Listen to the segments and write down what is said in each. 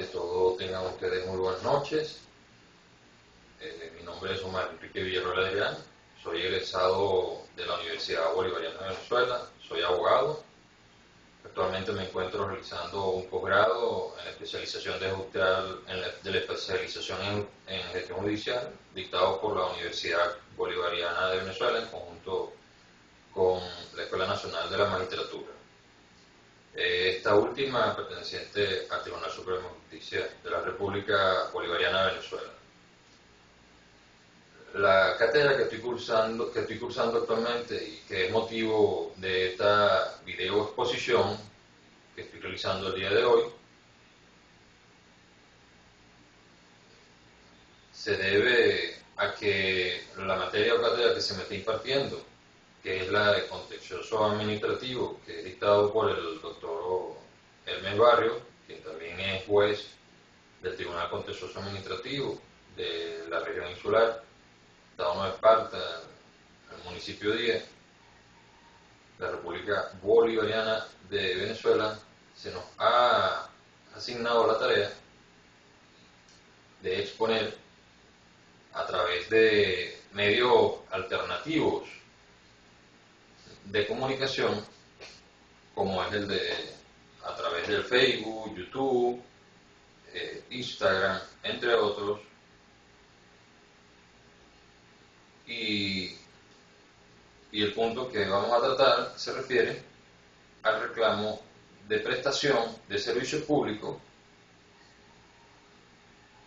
Ante todo, tengan ustedes muy buenas noches. Mi nombre es Omar Enrique Villarroel Adrián, soy egresado de la Universidad Bolivariana de Venezuela, soy abogado. Actualmente me encuentro realizando un posgrado en la especialización de la especialización en gestión judicial, dictado por la Universidad Bolivariana de Venezuela en conjunto con la Escuela Nacional de la Magistratura. Esta última perteneciente al Tribunal Supremo de Justicia de la República Bolivariana de Venezuela. La cátedra que estoy cursando actualmente y que es motivo de esta video exposición que estoy realizando el día de hoy, se debe a que la materia o cátedra que se me está impartiendo, que es la de contencioso administrativo, que es dictado por el doctor Hermes Barrio, quien también es juez del Tribunal Contencioso Administrativo de la región insular, Estado Nueva Esparta, el municipio 10, la República Bolivariana de Venezuela, se nos ha asignado la tarea de exponer a través de medios alternativos de comunicación, como es a través del Facebook, YouTube, Instagram, entre otros, y el punto que vamos a tratar se refiere al reclamo de prestación de servicios públicos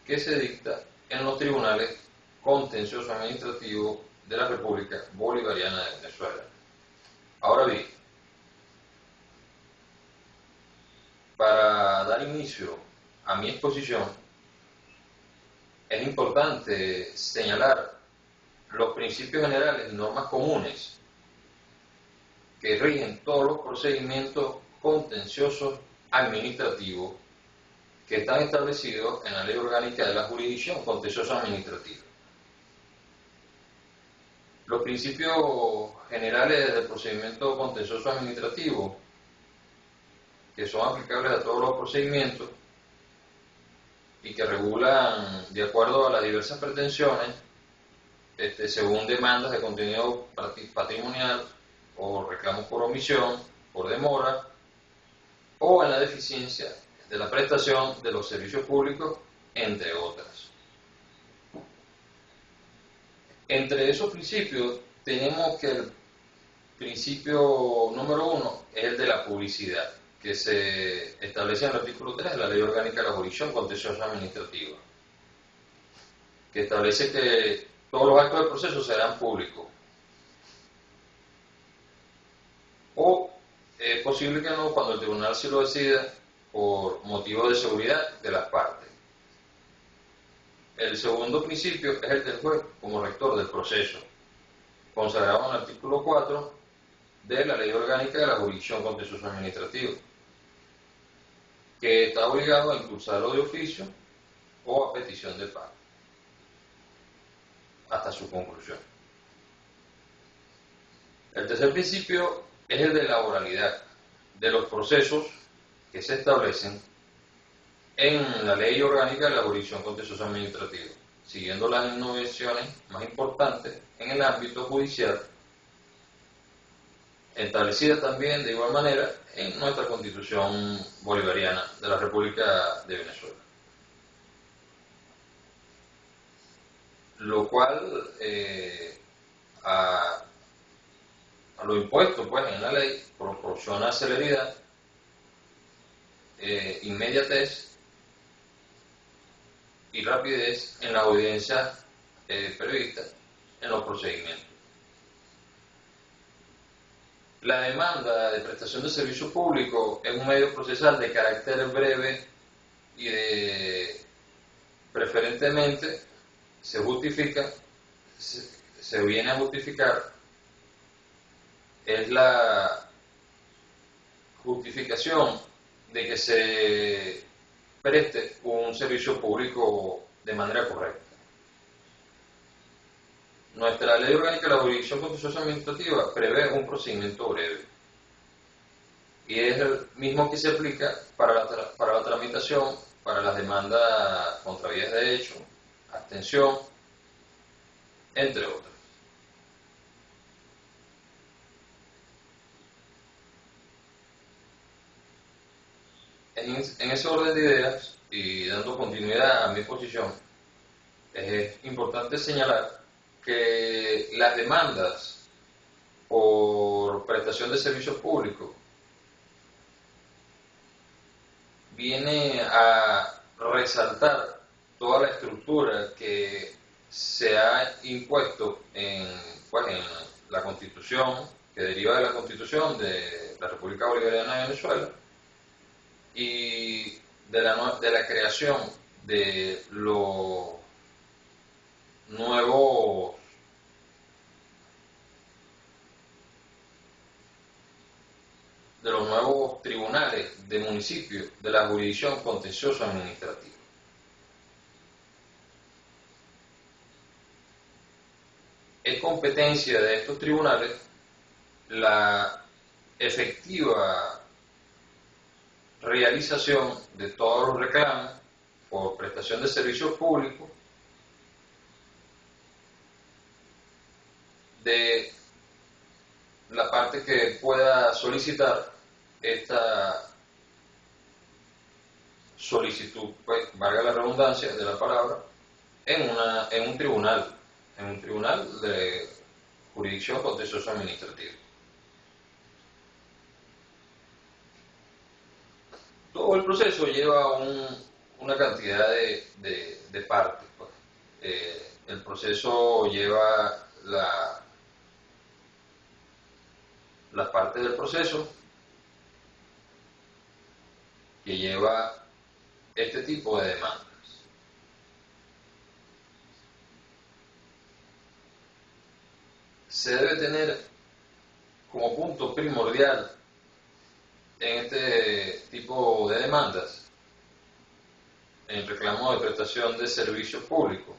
que se dicta en los tribunales contencioso administrativos de la República Bolivariana de Venezuela. Ahora bien, para dar inicio a mi exposición, es importante señalar los principios generales y normas comunes que rigen todos los procedimientos contenciosos administrativos que están establecidos en la Ley Orgánica de la Jurisdicción Contenciosa Administrativa. Los principios generales del procedimiento contencioso administrativo, que son aplicables a todos los procedimientos y que regulan de acuerdo a las diversas pretensiones, según demandas de contenido patrimonial o reclamos por omisión, por demora o en la deficiencia de la prestación de los servicios públicos, entre otras. Entre esos principios tenemos que el principio número 1 es el de la publicidad, que se establece en el artículo 3 de la Ley Orgánica de la Jurisdicción Contenciosa Administrativa, que establece que todos los actos del proceso serán públicos. O es posible que no, cuando el tribunal sí lo decida, por motivo de seguridad de las partes. El segundo principio es el del juez como rector del proceso, consagrado en el artículo 4 de la Ley Orgánica de la Jurisdicción Contencioso Administrativa, que está obligado a impulsarlo de oficio o a petición de parte, hasta su conclusión. El tercer principio es el de la oralidad de los procesos que se establecen en la Ley Orgánica de la Jurisdicción Contencioso Administrativa, siguiendo las innovaciones más importantes en el ámbito judicial, establecidas también de igual manera en nuestra Constitución Bolivariana de la República de Venezuela. Lo cual, a lo impuesto pues en la ley, proporciona celeridad, inmediatez y rapidez en la audiencia prevista en los procedimientos. La demanda de prestación de servicio público es un medio procesal de carácter breve y preferentemente se viene a justificar, es la justificación de que se preste un servicio público de manera correcta. Nuestra Ley Orgánica de la Jurisdicción Contenciosa Administrativa prevé un procedimiento breve y es el mismo que se aplica para la tramitación, para para las demandas contra vías de hecho, abstención, entre otras. En ese orden de ideas y dando continuidad a mi posición, es importante señalar que las demandas por prestación de servicios públicos viene a resaltar toda la estructura que se ha impuesto en la Constitución, que deriva de la Constitución de la República Bolivariana de Venezuela, y de la creación de los nuevos tribunales de municipios de la jurisdicción contencioso administrativa. Es competencia de estos tribunales la efectiva realización de todos los reclamos por prestación de servicios públicos de la parte que pueda solicitar esta solicitud, pues valga la redundancia de la palabra, en un tribunal de jurisdicción contencioso administrativa. Todo el proceso lleva una cantidad de partes. Pues. El proceso lleva las partes del proceso que lleva este tipo de demandas. Se debe tener como punto primordial en este tipo de demandas, en reclamo de prestación de servicios públicos,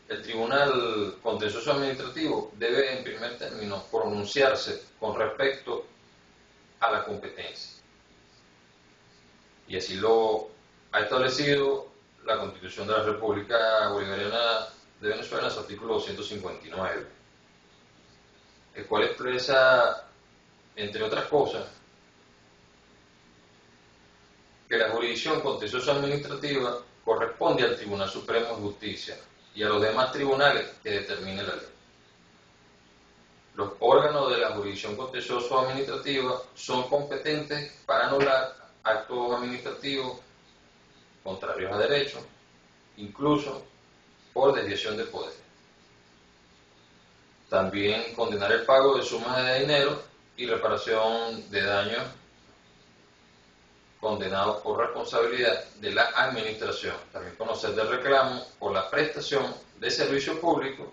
el Tribunal Contencioso Administrativo debe en primer término pronunciarse con respecto a la competencia. Y así lo ha establecido la Constitución de la República Bolivariana de Venezuela en su artículo 259, el cual expresa, entre otras cosas, que la jurisdicción contencioso administrativa corresponde al Tribunal Supremo de Justicia y a los demás tribunales que determine la ley. Los órganos de la jurisdicción contencioso administrativa son competentes para anular actos administrativos contrarios a derecho, incluso por desviación de poder. También condenar el pago de sumas de dinero y reparación de daños condenados por responsabilidad de la administración. También conocer del reclamo por la prestación de servicio público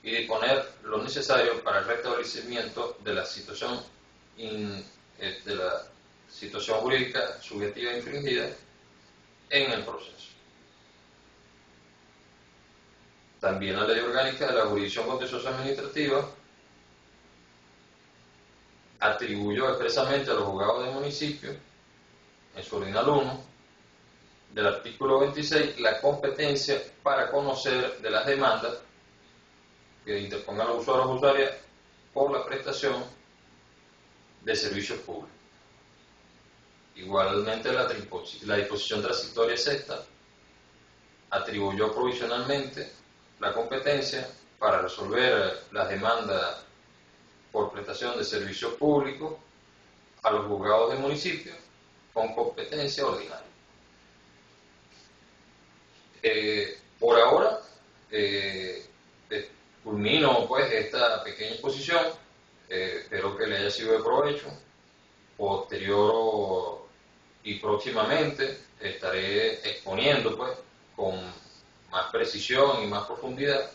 y disponer lo necesario para el restablecimiento de la situación jurídica subjetiva infringida en el proceso. También la Ley Orgánica de la Jurisdicción Contencioso Administrativa atribuyó expresamente a los juzgados de municipio, en su ordinal 1, del artículo 26, la competencia para conocer de las demandas que interpongan los usuarios o usuarias por la prestación de servicios públicos. Igualmente, la disposición transitoria sexta atribuyó provisionalmente la competencia para resolver las demandas por prestación de servicios públicos a los juzgados de municipio con competencia ordinaria. Por ahora, culmino pues esta pequeña exposición. Espero que le haya sido de provecho. Posterior y próximamente estaré exponiendo pues con más precisión y más profundidad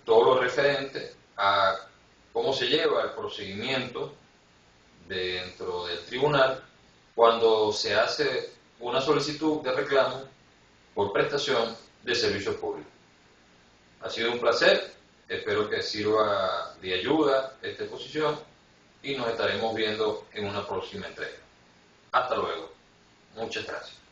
todo lo referente a cómo se lleva el procedimiento dentro del tribunal cuando se hace una solicitud de reclamo por prestación de servicios públicos. Ha sido un placer, espero que sirva de ayuda esta exposición y nos estaremos viendo en una próxima entrega. Hasta luego. Muchas gracias.